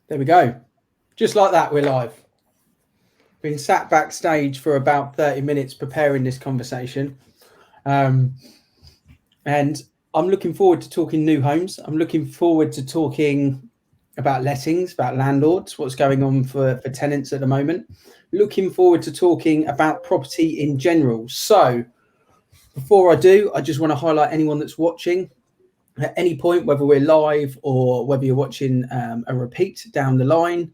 There we go. Just like that, we're live. Been sat backstage for about 30 minutes preparing this conversation. And I'm looking forward to talking new homes. I'm looking forward to talking about lettings, about landlords, what's going on for tenants at the moment. Looking forward to talking about property in general. So before I do, I just want to highlight anyone that's watching at any point, whether we're live or whether you're watching a repeat down the line.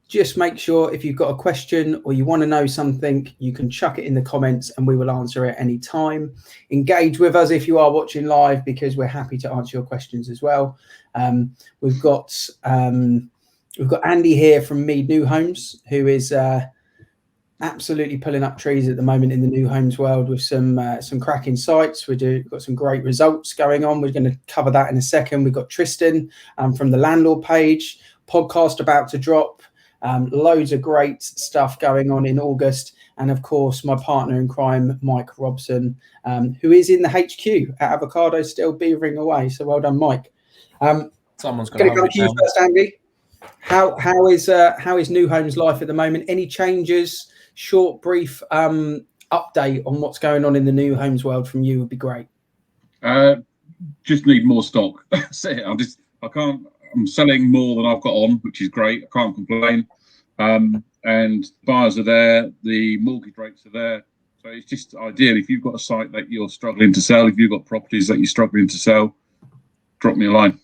Just make sure if you've got a question or you want to know something, you can chuck it in the comments and we will answer it any time. Engage with us if you are watching live, because we're happy to answer your questions as well. We've got Andy here from Mead New Homes, who is absolutely pulling up trees at the moment in the new homes world with some cracking sites. We've got some great results going on. We're going to cover that in a second. We've got Tristan from the landlord page, podcast about to drop. Loads of great stuff going on in August, and of course my partner in crime, Mike Robson, who is in the HQ at Avocado, still beavering away. So well done, Mike. Someone's going to come to you first, Andy. How is New Homes life at the moment? Any changes? Short, brief update on what's going on in the New Homes world from you would be great. Just need more stock. That's it. I'm selling more than I've got on, which is great. I can't complain. And buyers are there, the mortgage rates are there. So it's just ideal. If you've got a site that you're struggling to sell, if you've got properties that you're struggling to sell, drop me a line.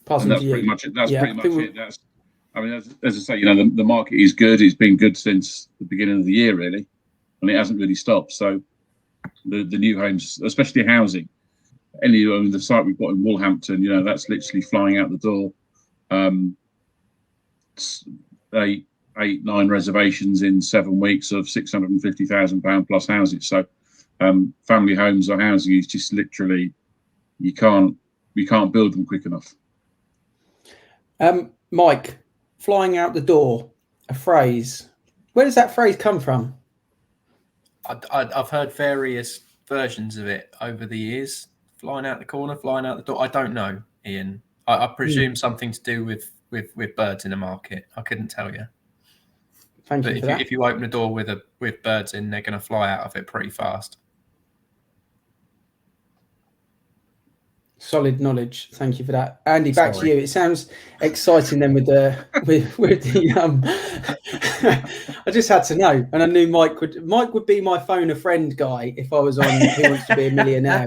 That's pretty much it. That's pretty much it. As I say, the market is good. It's been good since the beginning of the year, really, and it hasn't really stopped. So the new homes, especially housing, the site we've got in Wolverhampton, that's literally flying out the door. 8-9 reservations in 7 weeks of £650,000 plus houses. So family homes or housing is just literally we can't build them quick enough. Mike, flying out the door, a phrase. Where does that phrase come from? I've heard various versions of it over the years. Flying out the corner, flying out the door. I don't know, Ian. I presume something to do with birds in the market. I couldn't tell you. Thank you for that. If you open a door with birds in, they're going to fly out of it pretty fast. Solid knowledge. Thank you for that, Andy. Back to you. It sounds exciting then with the. I just had to know, and I knew Mike would be my phone a friend guy if I was on Who Wants to Be a Millionaire.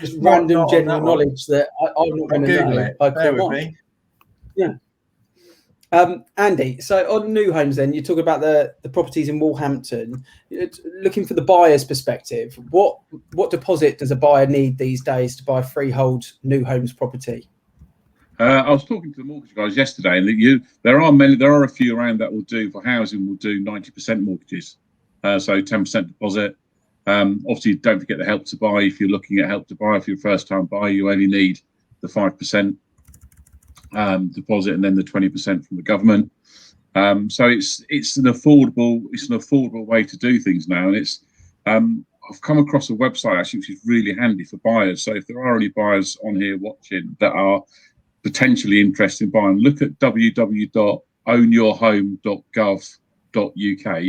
Just random general knowledge that I'm not going to know. I Bear with me. Yeah. Andy, so on New Homes then, you talk about the properties in Wolverhampton. Looking for the buyer's perspective, what deposit does a buyer need these days to buy a freehold New Homes property? I was talking to the mortgage guys yesterday, and there are a few around that will do for housing, will do 90% mortgages, so 10% deposit. Obviously, don't forget the Help to Buy. If you're looking at Help to Buy, if you're a first-time buyer, you only need the 5% deposit and then the 20% from the government. So it's an affordable way to do things now, and it's I've come across a website actually which is really handy for buyers. So if there are any buyers on here watching that are potentially interested in buying, look at www.ownyourhome.gov.uk,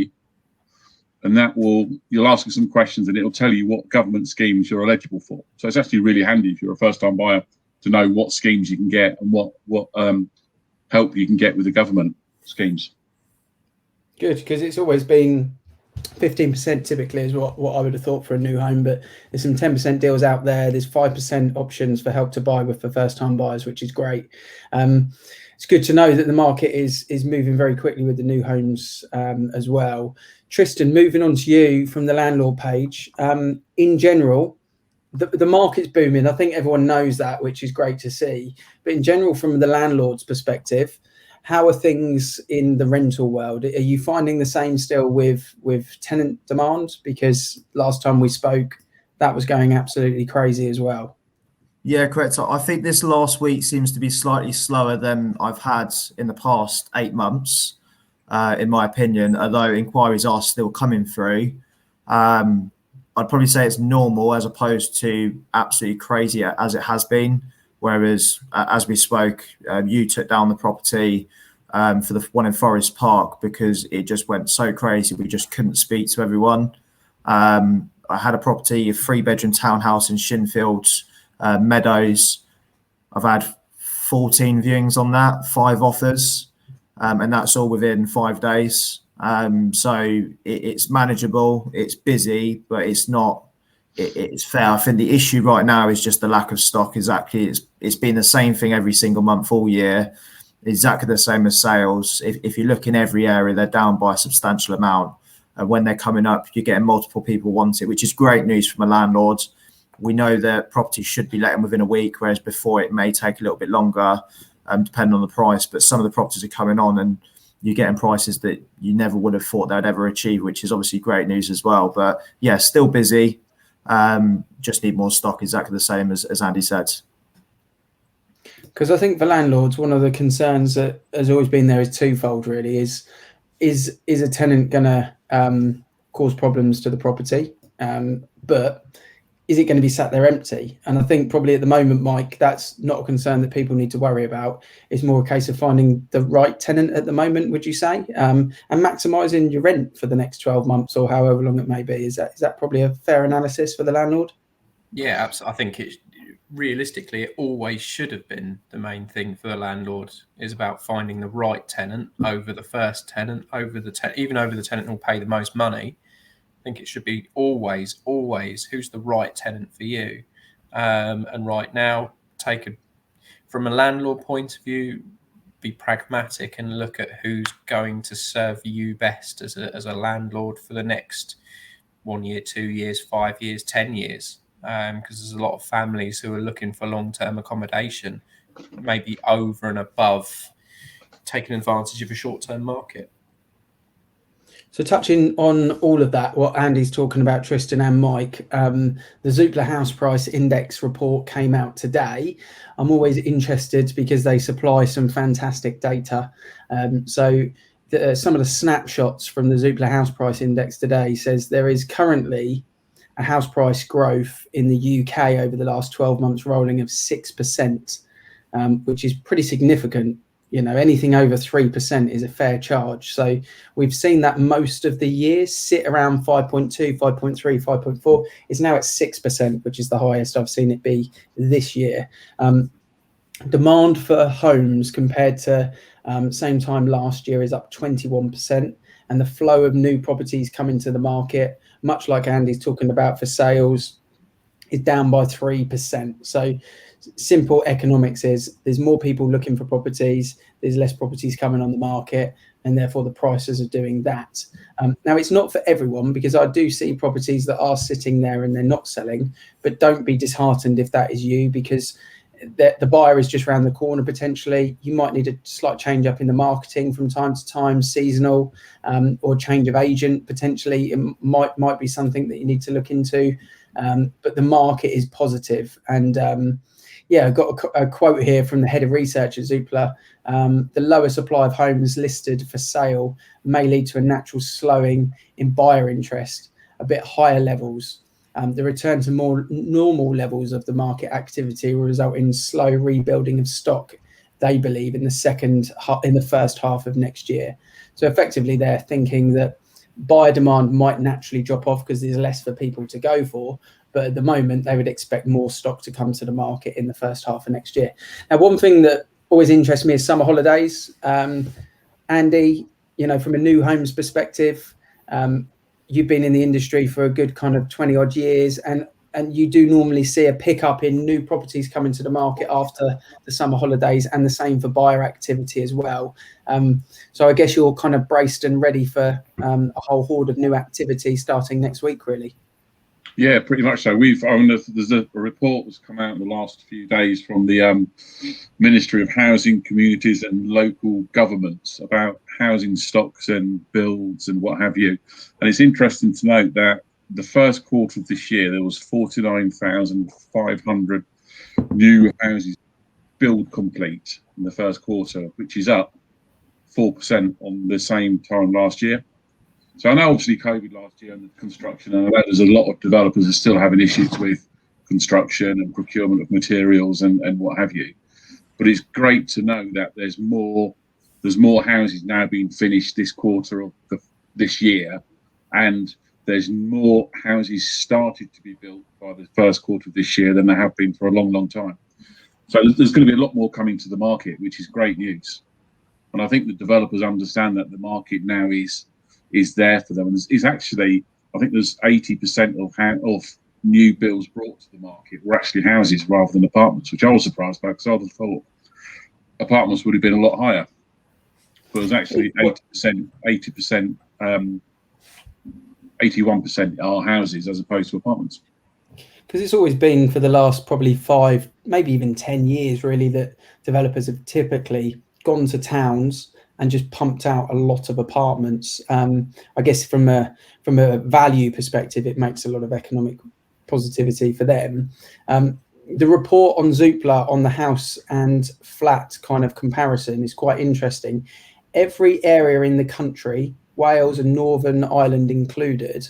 and you'll ask some questions and it'll tell you what government schemes you're eligible for. So it's actually really handy if you're a first-time buyer to know what schemes you can get and what help you can get with the government schemes. Good, because it's always been 15% typically is what I would have thought for a new home, but there's some 10% deals out there. There's 5% options for Help to Buy for first-time buyers, which is great. It's good to know that the market is moving very quickly with the new homes as well. Tristan, moving on to you from the landlord page. In general, the market's booming. I think everyone knows that, which is great to see. But in general, from the landlord's perspective, how are things in the rental world? Are you finding the same still with tenant demand? Because last time we spoke, that was going absolutely crazy as well. Yeah, correct. So I think this last week seems to be slightly slower than I've had in the past 8 months, in my opinion, although inquiries are still coming through. I'd probably say it's normal as opposed to absolutely crazy as it has been. Whereas, as we spoke, you took down the property for the one in Forest Park because it just went so crazy. We just couldn't speak to everyone. I had a property, a 3-bedroom townhouse in Shinfield Meadows. I've had 14 viewings on that, 5 offers, and that's all within 5 days. So it's manageable, it's busy, but it's not. It's fair. I think the issue right now is just the lack of stock. Exactly, it's been the same thing every single month all year. Exactly the same as sales. If you look in every area, they're down by a substantial amount. And when they're coming up, you're getting multiple people want it, which is great news from a landlord. We know that properties should be letting within a week, whereas before it may take a little bit longer, depending on the price. But some of the properties are coming on and you're getting prices that you never would have thought they'd ever achieve, which is obviously great news as well. But yeah, still busy. Just need more stock, exactly the same as Andy said. Because I think for landlords, one of the concerns that has always been there is twofold. Really, is a tenant going to cause problems to the property, but is it going to be sat there empty? And I think probably at the moment, Mike, that's not a concern that people need to worry about. It's more a case of finding the right tenant at the moment, would you say, and maximising your rent for the next 12 months or however long it may be. Is that probably a fair analysis for the landlord? Yeah, absolutely. I think realistically, it always should have been the main thing for the landlord is about finding the right tenant over the first tenant, even over the tenant who'll pay the most money. I think it should be always who's the right tenant for you. And right now, from a landlord point of view, be pragmatic and look at who's going to serve you best as a landlord for the next 1 year, 2 years, 5 years, 10 years. Because there's a lot of families who are looking for long-term accommodation, maybe over and above taking advantage of a short-term market. So touching on all of that, what Andy's talking about, Tristan and Mike, the Zoopla House Price Index report came out today. I'm always interested because they supply some fantastic data. Some of the snapshots from the Zoopla House Price Index today says there is currently a house price growth in the UK over the last 12 months rolling of 6%, which is pretty significant. You know, anything over 3% is a fair charge. So we've seen that most of the year sit around 5.2, 5.3, 5.4. It's now at 6%, which is the highest I've seen it be this year. Demand for homes compared to same time last year is up 21%. And the flow of new properties coming to the market, much like Andy's talking about for sales, is down by 3%. So simple economics is there's more people looking for properties, there's less properties coming on the market, and therefore the prices are doing that. Now, it's not for everyone, because I do see properties that are sitting there and they're not selling, but don't be disheartened if that is you, because the buyer is just around the corner potentially. You might need a slight change up in the marketing from time to time, seasonal, or change of agent potentially. It might be something that you need to look into, but the market is positive. And I've got a quote here from the head of research at Zoopla. The lower supply of homes listed for sale may lead to a natural slowing in buyer interest. A bit higher levels, the return to more normal levels of the market activity will result in slow rebuilding of stock, they believe, in the first half of next year. So effectively, they're thinking that buyer demand might naturally drop off because there's less for people to go for. But at the moment, they would expect more stock to come to the market in the first half of next year. Now, one thing that always interests me is summer holidays. Andy, you know, from a new homes perspective, you've been in the industry for a good kind of 20 odd years, and you do normally see a pickup in new properties coming to the market after the summer holidays, and the same for buyer activity as well. So I guess you're kind of braced and ready for a whole horde of new activity starting next week, really. Yeah, pretty much so. There's a report that's come out in the last few days from the Ministry of Housing, Communities and Local Governments about housing stocks and builds and what have you. And it's interesting to note that the first quarter of this year, there was 49,500 new houses build complete in the first quarter, which is up 4% on the same time last year. So I know obviously COVID last year and the construction, and I know there's a lot of developers are still having issues with construction and procurement of materials and what have you. But it's great to know that there's more houses now being finished this quarter of this year, and there's more houses started to be built by the first quarter of this year than there have been for a long, long time. So there's going to be a lot more coming to the market, which is great news. And I think the developers understand that the market now is there for them. And it's actually, I think there's 80% of new builds brought to the market were actually houses rather than apartments, which I was surprised by, because I would have thought apartments would have been a lot higher. But it was actually 80%, 81% are houses as opposed to apartments. Because it's always been for the last probably 5, maybe even 10 years, really, that developers have typically gone to towns and just pumped out a lot of apartments. I guess from a value perspective, it makes a lot of economic positivity for them. The report on Zoopla on the house and flat kind of comparison is quite interesting. Every area in the country, Wales and Northern Ireland included,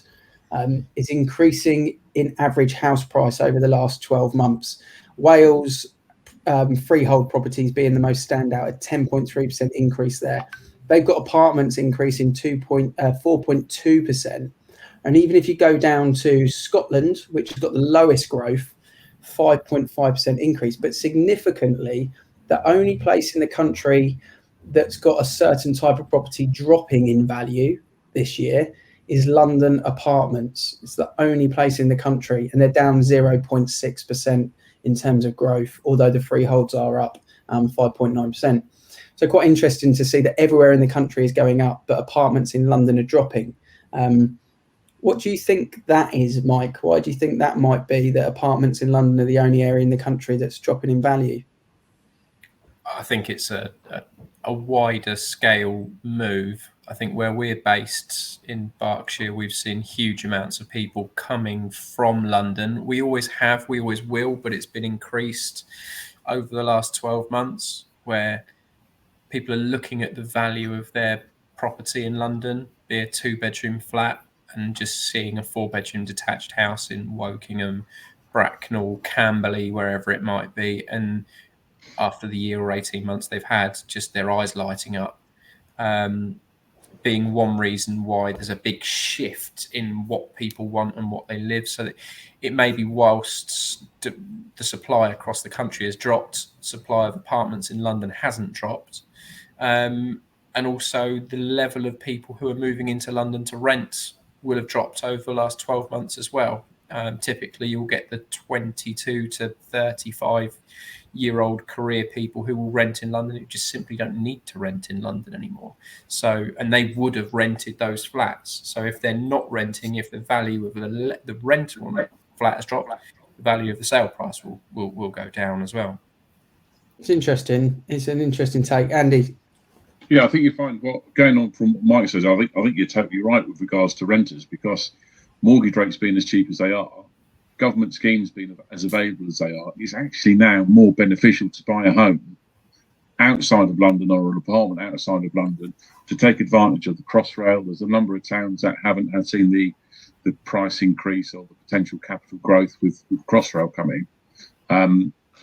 is increasing in average house price over the last 12 months. Wales freehold properties being the most standout at 10.3% increase there. They've got apartments increasing 4.2%. And even if you go down to Scotland, which has got the lowest growth, 5.5% increase. But significantly, the only place in the country that's got a certain type of property dropping in value this year is London apartments. It's the only place in the country, and they're down 0.6% in terms of growth, although the freeholds are up 5.9%. So quite interesting to see that everywhere in the country is going up, but apartments in London are dropping. What do you think that is, Mike? Why do you think that might be, that apartments in London are the only area in the country that's dropping in value? I think it's a wider scale move. I think where we're based in Berkshire, we've seen huge amounts of people coming from London. We always have, we always will, but it's been increased over the last 12 months, where people are looking at the value of their property in London, be a 2-bedroom flat, and just seeing a 4-bedroom detached house in Wokingham, Bracknell, Camberley, wherever it might be. And after the year or 18 months they've had, just their eyes lighting up, being one reason why there's a big shift in what people want and what they live. So that it may be, whilst the supply across the country has dropped, supply of apartments in London hasn't dropped. And also the level of people who are moving into London to rent will have dropped over the last 12 months as well. Typically you'll get the 22 to 35-year-old career people who will rent in London, who just simply don't need to rent in London anymore. So, and they would have rented those flats. So if they're not renting, if the value of the rental on the flat has dropped, the value of the sale price will go down as well. It's interesting. It's an interesting take. Andy? Yeah, I think you find what going on from what Mike says, I think you're totally right with regards to renters, because mortgage rates being as cheap as they are, government schemes being as available as they are, it's actually now more beneficial to buy a home outside of London, or an apartment outside of London, to take advantage of the Crossrail. There's a number of towns that haven't seen the price increase or the potential capital growth with Crossrail coming.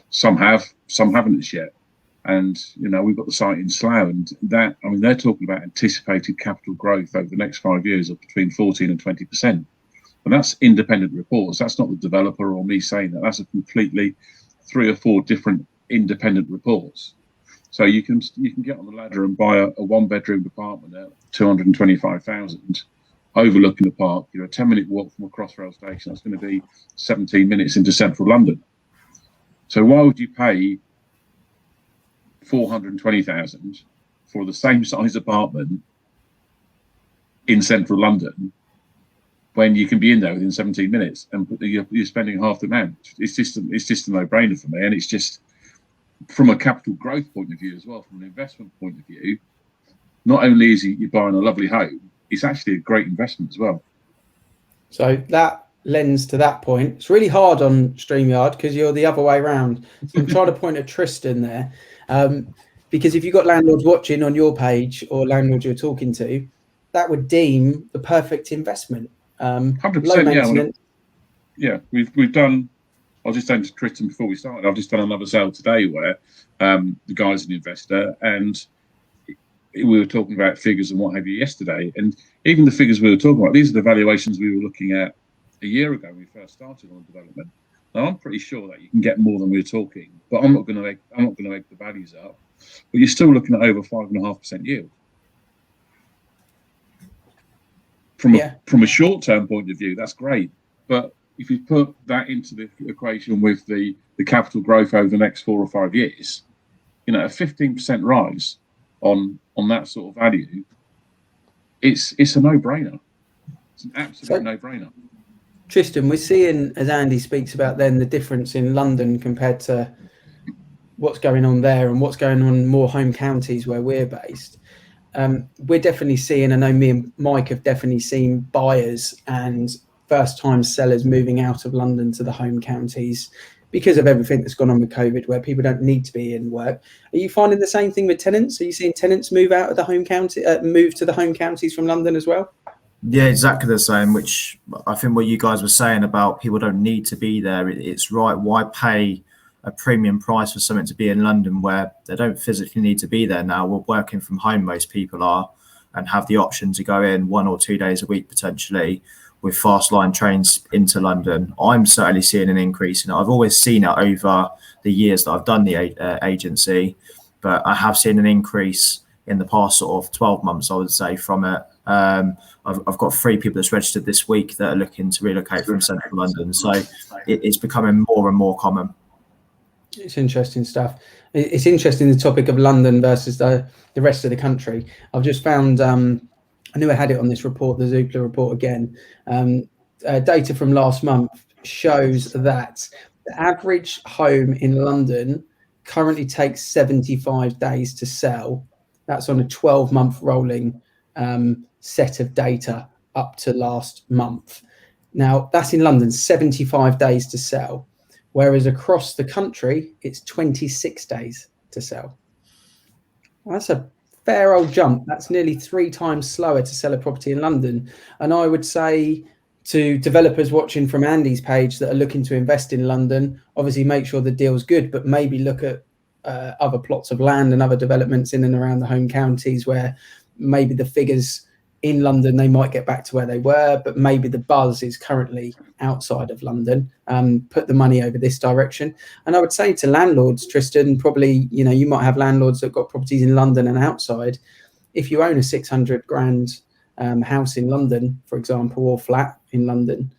Some have, some haven't as yet. And, you know, we've got the site in Slough, and that, I mean, they're talking about anticipated capital growth over the next 5 years of between 14 and 20%. And that's independent reports. That's not the developer or me saying that. That's a completely 3 or 4 different independent reports. So you can get on the ladder and buy a 1-bedroom apartment at 225,000, overlooking the park. You know, a 10-minute walk from a Crossrail station. That's going to be 17 minutes into central London. So why would you pay 420,000 for the same size apartment in central London when you can be in there within 17 minutes and you're spending half the amount? It's just a no-brainer for me. And it's just, from a capital growth point of view as well, from an investment point of view, not only is you're buying a lovely home, it's actually a great investment as well. So that lends to that point. It's really hard on StreamYard because you're the other way around. So I'm trying to point at Tristan there, because if you've got landlords watching on your page or landlords you're talking to, that would deem the perfect investment. 100%, Low maintenance. Yeah, we've done. I was just saying to Tristan before we started, I've just done another sale today where the guy's an investor, and we were talking about figures and what have you yesterday. And even the figures we were talking about, these are the valuations we were looking at a year ago when we first started on development. Now, I'm pretty sure that you can get more than we're talking, but I'm not going to make the values up. But you're still looking at over 5.5% yield. From a short-term point of view, that's great. But if you put that into the equation with the capital growth over the next 4 or 5 years, a 15% rise on that sort of value, it's a no-brainer. It's an absolute no-brainer. Tristan, we're seeing, as Andy speaks about then, the difference in London compared to what's going on there and what's going on in more home counties where we're based. We're definitely seeing, I know me and Mike have definitely seen buyers and first-time sellers moving out of London to the home counties because of everything that's gone on with COVID, where people don't need to be in work. Are you finding the same thing with tenants? Are you seeing tenants move out of the home county, move to the home counties from London as well? Yeah, exactly the same, which I think what you guys were saying about people don't need to be there, it's right. Why pay a premium price for something to be in London where they don't physically need to be there now? We're working from home, most people are, and have the option to go in 1 or 2 days a week potentially with fast line trains into London. I'm certainly seeing an increase in it. I've always seen it over the years that I've done the agency, but I have seen an increase in the past sort of 12 months, I would say, from it. I've got 3 people that's registered this week that are looking to relocate from central London. So it's becoming more and more common. It's interesting stuff. It's interesting, the topic of London versus the rest of the country. I've just found, I knew I had it on this report, the Zoopla report again. Data from last month shows that the average home in London currently takes 75 days to sell. That's on a 12-month rolling set of data up to last month. Now, that's in London, 75 days to sell, whereas across the country, it's 26 days to sell. Well, that's a fair old jump. That's nearly 3 times slower to sell a property in London. And I would say to developers watching from Andy's page that are looking to invest in London, obviously make sure the deal's good, but maybe look at other plots of land and other developments in and around the home counties where maybe the figures in London, they might get back to where they were, but maybe the buzz is currently outside of London. Put the money over this direction. And I would say to landlords, Tristan, probably, you might have landlords that got properties in London and outside. If you own a 600 grand house in London, for example, or flat in London,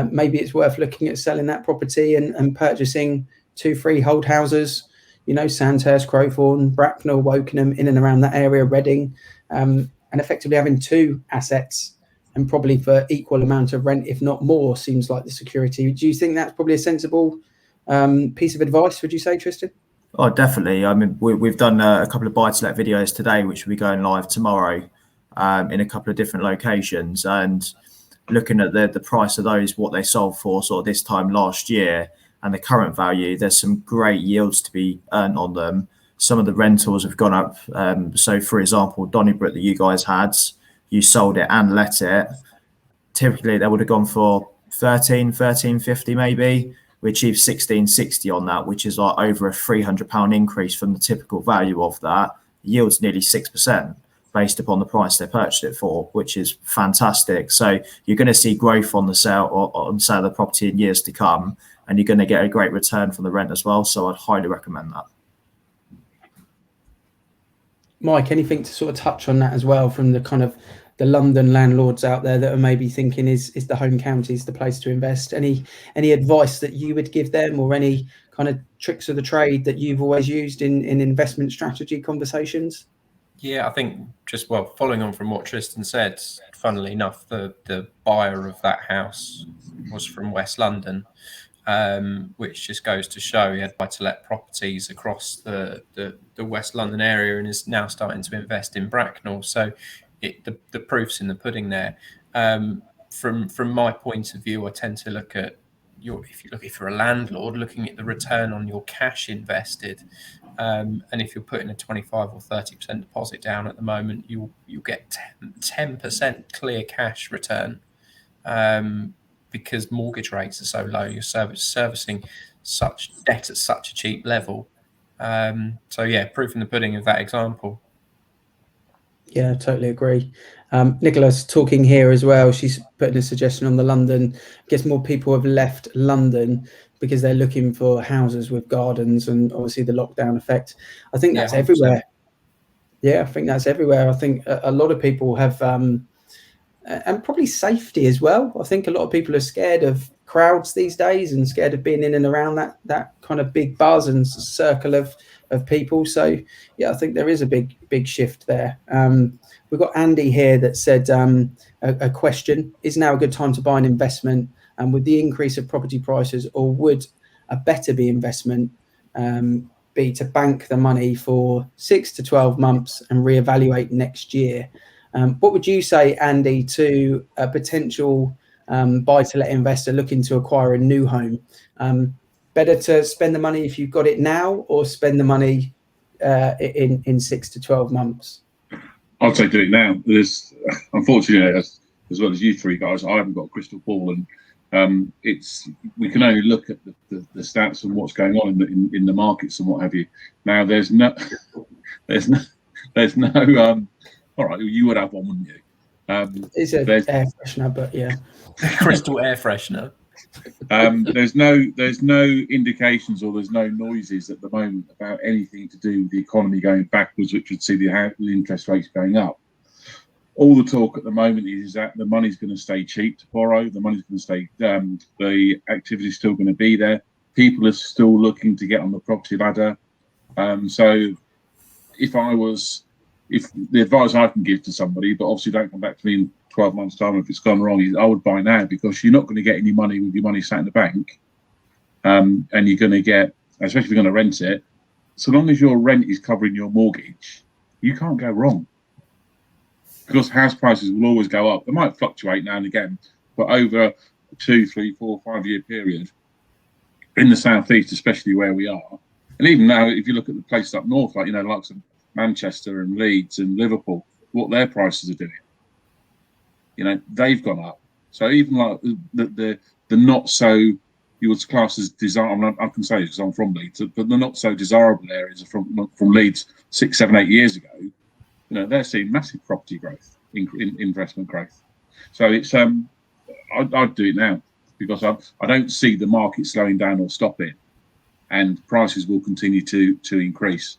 maybe it's worth looking at selling that property and purchasing 2 freehold houses, Sandhurst, Crowthorne, Bracknell, Wokingham, in and around that area, Reading, and effectively having 2 assets and probably for equal amount of rent, if not more, seems like the security. Do you think that's probably a sensible piece of advice, would you say, Tristan? Oh, definitely. I mean, we've done a couple of buy-to-let videos today, which will be going live tomorrow in a couple of different locations. And looking at the price of those, what they sold for sort of this time last year and the current value, there's some great yields to be earned on them. Some of the rentals have gone up. So, for example, Donnybrook that you guys had, you sold it and let it. Typically, they would have gone for 13.50 maybe. We achieved 16.60 on that, which is like over a £300 increase from the typical value of that. Yield's nearly 6% based upon the price they purchased it for, which is fantastic. So you're going to see growth on the sale or on sale of the property in years to come, and you're going to get a great return from the rent as well. So I'd highly recommend that. Mike, anything to sort of touch on that as well from the kind of the London landlords out there that are maybe thinking is the home counties the place to invest? Any advice that you would give them, or any kind of tricks of the trade that you've always used in investment strategy conversations? Yeah, I think just, following on from what Tristan said, funnily enough, the buyer of that house was from West London, which just goes to show he had buy-to-let properties across the West London area and is now starting to invest in Bracknell. So the proof's in the pudding there. From my point of view, I tend to look at if you're a landlord, looking at the return on your cash invested. And if you're putting a 25 or 30% deposit down at the moment, you'll get 10% clear cash return, because mortgage rates are so low. You're servicing such debt at such a cheap level. So yeah, proof in the pudding of that example. Yeah, totally agree. Nicola's talking here as well. She's putting a suggestion on the London. I guess more people have left London because they're looking for houses with gardens, and obviously the lockdown effect. I think that's 100%. everywhere. Yeah, I think that's everywhere. I think a lot of people have, and probably safety as well. I think a lot of people are scared of crowds these days and scared of being in and around that kind of big buzz and circle of people. So yeah, I think there is a big shift there. We've got Andy here that said a question: is now a good time to buy an investment? And with the increase of property prices, or would a better be investment be to bank the money for 6 to 12 months and reevaluate next year? What would you say, Andy, to a potential buy-to-let investor looking to acquire a new home? Better to spend the money if you've got it now, or spend the money in 6 to 12 months? I'd say do it now. There's, unfortunately, as well as you three guys, I haven't got a crystal ball, and we can only look at the stats and what's going on in the markets and what have you. Now there's no all right, you would have one, wouldn't you? It's an air freshener, but yeah. Crystal air freshener. There's no indications, or there's no noises at the moment about anything to do with the economy going backwards, which would see the interest rates going up. All the talk at the moment is that the money's going to stay cheap to borrow. The money's going to stay. The activity is still going to be there. People are still looking to get on the property ladder. So, if the advice I can give to somebody, but obviously don't come back to me in 12 months' time if it's gone wrong, is I would buy now, because you're not going to get any money with your money sat in the bank, and you're going to get, especially if you're going to rent it, so long as your rent is covering your mortgage, you can't go wrong. Because house prices will always go up. They might fluctuate now and again, but over a 2, 3, 4, 5 year period, in the southeast, especially where we are, and even now, if you look at the places up north, like like some Manchester and Leeds and Liverpool, what their prices are doing, they've gone up. So even like the not so, you would class as desirable, I can say because I'm from Leeds, but the not so desirable areas from Leeds 6, 7, 8 years ago, they're seeing massive property growth, investment growth. So it's I'd do it now, because I don't see the market slowing down or stopping, and prices will continue to increase.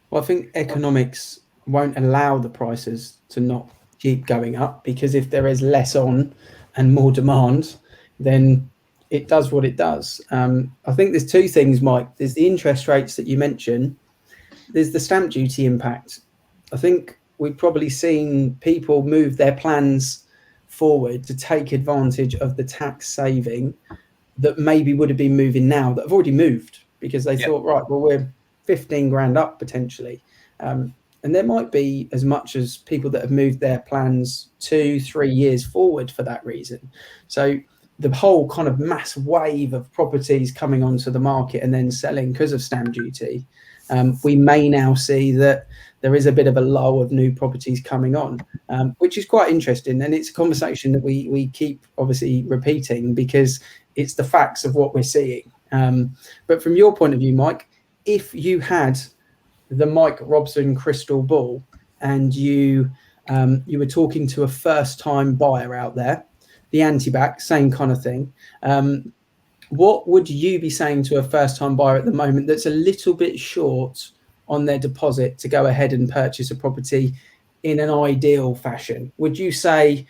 Well, I think economics won't allow the prices to not keep going up, because if there is less on and more demand, then it does what it does. I think there's two things, Mike. There's the interest rates that you mentioned. There's the stamp duty impact. I think we've probably seen people move their plans forward to take advantage of the tax saving that maybe would have been moving now, that have already moved, because they thought, right, well, we're 15 grand up potentially. And there might be as much as people that have moved their plans 2, 3 years forward for that reason. So the whole kind of mass wave of properties coming onto the market and then selling because of stamp duty, we may now see that there is a bit of a lull of new properties coming on, which is quite interesting. And it's a conversation that we keep obviously repeating, because it's the facts of what we're seeing. But from your point of view, Mike, if you had the Mike Robson crystal ball and you were talking to a first-time buyer out there, the anti-back, same kind of thing, what would you be saying to a first-time buyer at the moment that's a little bit short on their deposit to go ahead and purchase a property in an ideal fashion? Would you say,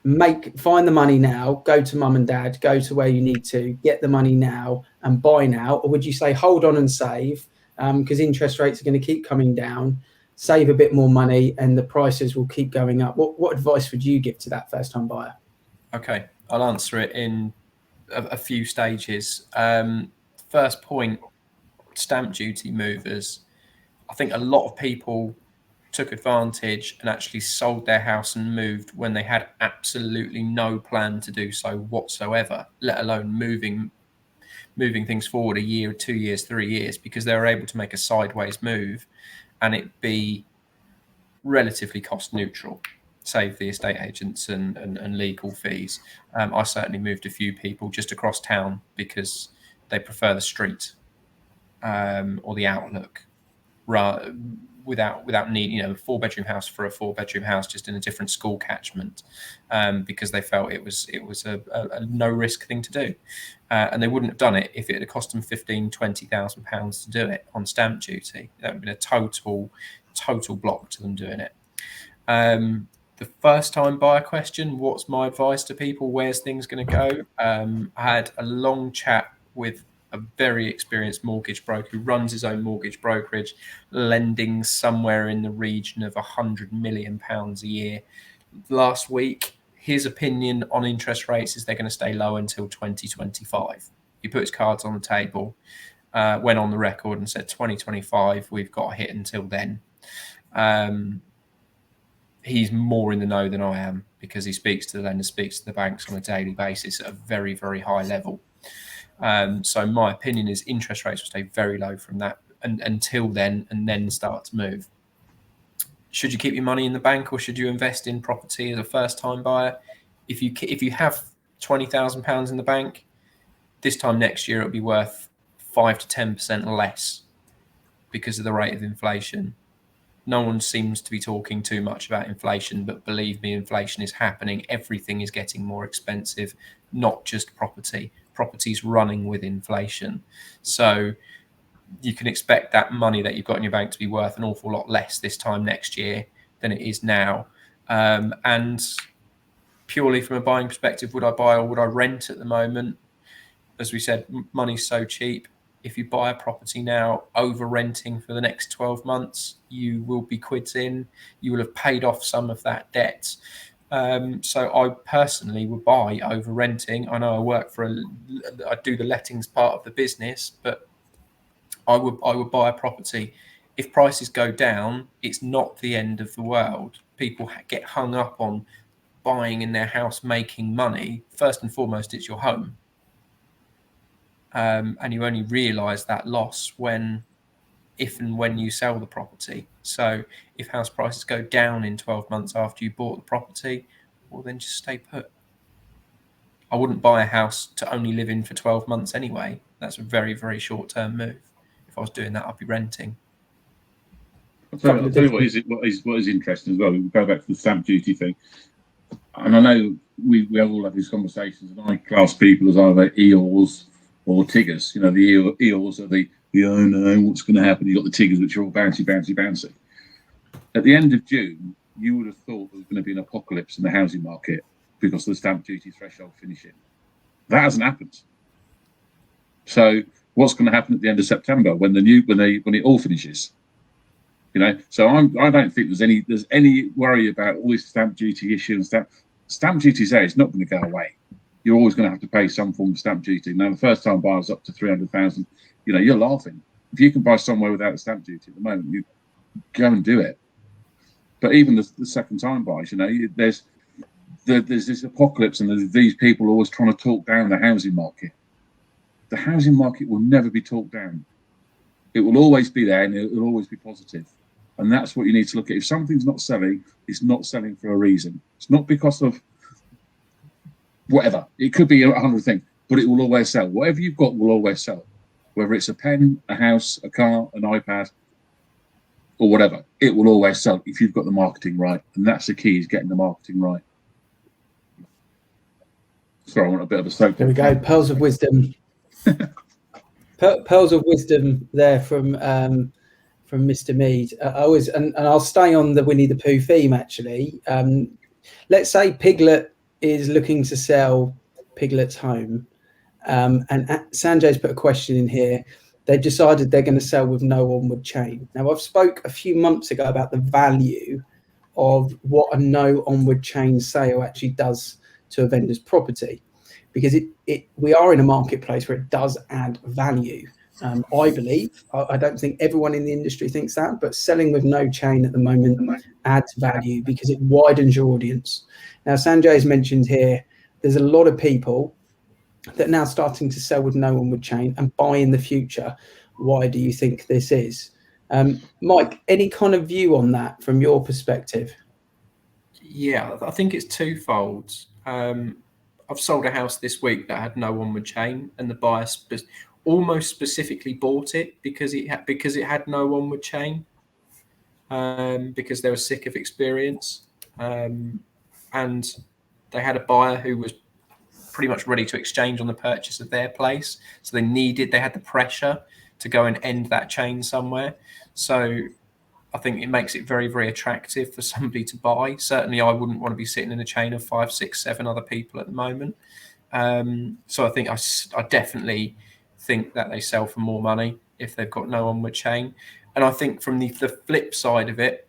find the money now, go to mum and dad, go to where you need to, get the money now and buy now? Or would you say, hold on and save, because interest rates are going to keep coming down, save a bit more money and the prices will keep going up? What advice would you give to that first-time buyer? Okay, I'll answer it in a few stages. First point, stamp duty movers. I think a lot of people took advantage and actually sold their house and moved when they had absolutely no plan to do so whatsoever, let alone moving things forward a year, 2 years, 3 years, because they were able to make a sideways move and it be relatively cost neutral, save the estate agents and legal fees. I certainly moved a few people just across town because they prefer the street or the outlook, without need, a 4-bedroom house for a 4-bedroom house just in a different school catchment, because they felt it was a no risk thing to do, and they wouldn't have done it if it had cost them £15,000-20,000 to do it on stamp duty. That would have been a total block to them doing it. The first time buyer question, what's my advice to people? Where's things going to go? I had a long chat with a very experienced mortgage broker who runs his own mortgage brokerage, lending somewhere in the region of £100 million a year. Last week, his opinion on interest rates is they're going to stay low until 2025. He put his cards on the table, went on the record and said 2025, we've got a hit until then. He's more in the know than I am because he speaks to the lenders, speaks to the banks on a daily basis at a very, very high level. So my opinion is interest rates will stay very low from that until then, and then start to move. Should you keep your money in the bank or should you invest in property as a first-time buyer? If you have £20,000 in the bank, this time next year it'll be worth 5 to 10% less because of the rate of inflation. No one seems to be talking too much about inflation, but believe me, inflation is happening. Everything is getting more expensive, not just property. Property's running with inflation. So you can expect that money that you've got in your bank to be worth an awful lot less this time next year than it is now. And purely from a buying perspective, would I buy or would I rent at the moment? As we said, money's so cheap. If you buy a property now, over renting for the next 12 months, you will be quids in. You will have paid off some of that debt. So I personally would buy over renting. I know I do the lettings part of the business, but I would buy a property. If prices go down, it's not the end of the world. People get hung up on buying in their house, making money. First and foremost, it's your home. And you only realise that loss if and when you sell the property. So if house prices go down in 12 months after you bought the property, well, then just stay put. I wouldn't buy a house to only live in for 12 months anyway. That's a very, very short-term move. If I was doing that, I'd be renting. I'll tell you what is interesting as well. We'll go back to the stamp duty thing. And I know we all have these conversations, and I class people as either eeyores or tiggers. The eels are the oh no, what's going to happen? You've got the tiggers, which are all bouncy, bouncy, bouncy. At the end of June, you would have thought there was going to be an apocalypse in the housing market because of the stamp duty threshold finishing. That hasn't happened. So what's going to happen at the end of September when it all finishes? So I don't think there's any worry about all this stamp duty issue and stamp duty there. It's not going to go away. You're always going to have to pay some form of stamp duty. Now, the first time buyers up to 300,000, you're laughing. If you can buy somewhere without a stamp duty at the moment, you go and do it. But even the second time buyers, there's this apocalypse, and there's these people always trying to talk down the housing market. The housing market will never be talked down. It will always be there, and it will always be positive. And that's what you need to look at. If something's not selling, it's not selling for a reason. It's not because of whatever. It could be 100 things, but it will always sell. Whatever you've got will always sell. Whether it's a pen, a house, a car, an iPad, or whatever, it will always sell if you've got the marketing right. And that's the key, is getting the marketing right. Sorry, I want a bit of a soap. There we go. Pearls of wisdom. Pearls of wisdom there from Mr. Mead. And I'll stay on the Winnie the Pooh theme, actually. Let's say Piglet is looking to sell Piglet's home. And Sanjay's put a question in here. They've decided they're going to sell with no onward chain. Now, I've spoke a few months ago about the value of what a no onward chain sale actually does to a vendor's property, because we are in a marketplace where it does add value. I believe, I don't think everyone in the industry thinks that, but selling with no chain at the moment adds value because it widens your audience. Now, Sanjay has mentioned here, there's a lot of people that are now starting to sell with no onward chain and buy in the future. Why do you think this is? Mike, any kind of view on that from your perspective? Yeah, I think it's twofold. I've sold a house this week that had no onward chain, and the buyer almost specifically bought it because it had no onward chain, because they were sick of experience, and they had a buyer who was pretty much ready to exchange on the purchase of their place. So they had the pressure to go and end that chain somewhere. So I think it makes it very, very attractive for somebody to buy. Certainly, I wouldn't want to be sitting in a chain of 5, 6, 7 other people at the moment. So I think I definitely think that they sell for more money if they've got no onward chain. And I think from the flip side of it,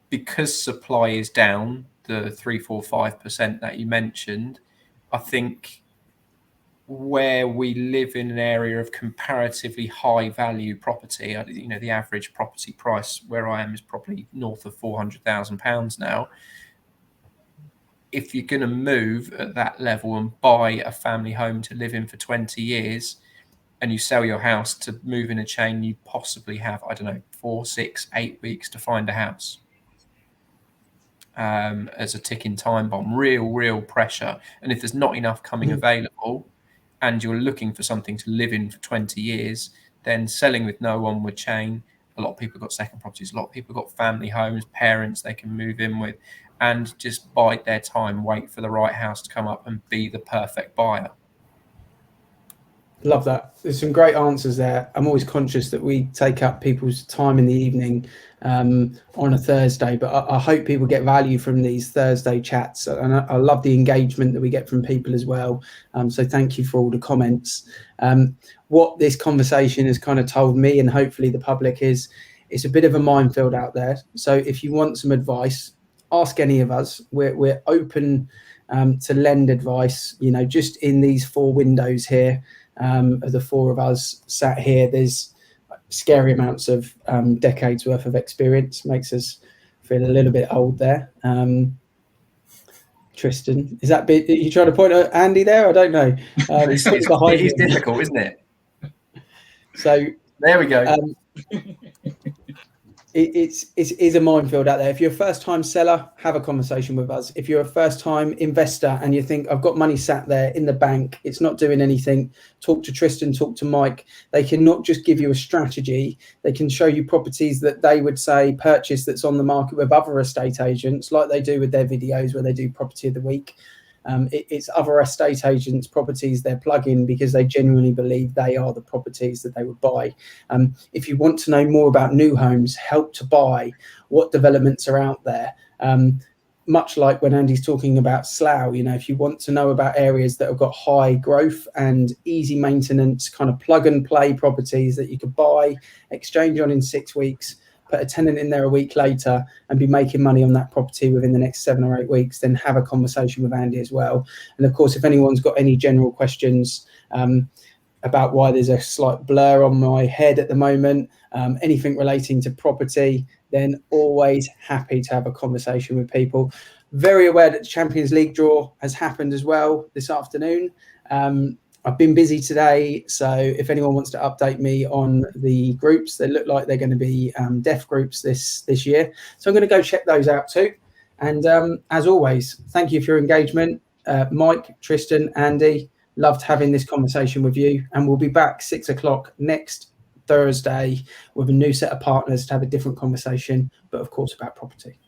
because supply is down, the 3, 4, 5% that you mentioned, I think where we live in an area of comparatively high value property, the average property price where I am is probably north of £400,000 now. If you're going to move at that level and buy a family home to live in for 20 years, and you sell your house to move in a chain, you possibly have, 4, 6, 8 weeks to find a house. As a ticking time bomb, real pressure. And if there's not enough coming available, and you're looking for something to live in for 20 years, then selling with no onward chain. A lot of people got second properties. A lot of people got family homes, parents they can move in with, and just bide their time, wait for the right house to come up and be the perfect buyer. Love that. There's some great answers there. I'm always conscious that we take up people's time in the evening on a Thursday, but I hope people get value from these Thursday chats. And I love the engagement that we get from people as well. So thank you for all the comments. What this conversation has kind of told me, and hopefully the public, is it's a bit of a minefield out there. So if you want some advice, ask any of us. We're open to lend advice, just in these 4 windows here. Of the 4 of us sat here, there's scary amounts of decades worth of experience. Makes us feel a little bit old there. Tristan, is that bit you trying to point at Andy there? I don't know. It is difficult, isn't it? So there we go. It's a minefield out there. If you're a first-time seller, have a conversation with us. If you're a first-time investor and you think, I've got money sat there in the bank, it's not doing anything, talk to Tristan, talk to Mike. They can not just give you a strategy, they can show you properties that they would say purchase that's on the market with other estate agents, like they do with their videos where they do property of the week. It's other estate agents' properties they're plugging because they genuinely believe they are the properties that they would buy. If you want to know more about new homes, Help to Buy, what developments are out there, much like when Andy's talking about Slough, if you want to know about areas that have got high growth and easy maintenance, kind of plug and play properties that you could buy, exchange on in 6 weeks, put a tenant in there a week later and be making money on that property within the next 7 or 8 weeks, then have a conversation with Andy as well. And of course, if anyone's got any general questions about why there's a slight blur on my head at the moment, anything relating to property, then always happy to have a conversation with people. Very aware that the Champions League draw has happened as well this afternoon. I've been busy today, so if anyone wants to update me on the groups, they look like they're going to be deaf groups this year. So I'm going to go check those out too. And as always, thank you for your engagement. Mike, Tristan, Andy, loved having this conversation with you. And we'll be back 6 o'clock next Thursday with a new set of partners to have a different conversation, but of course about property.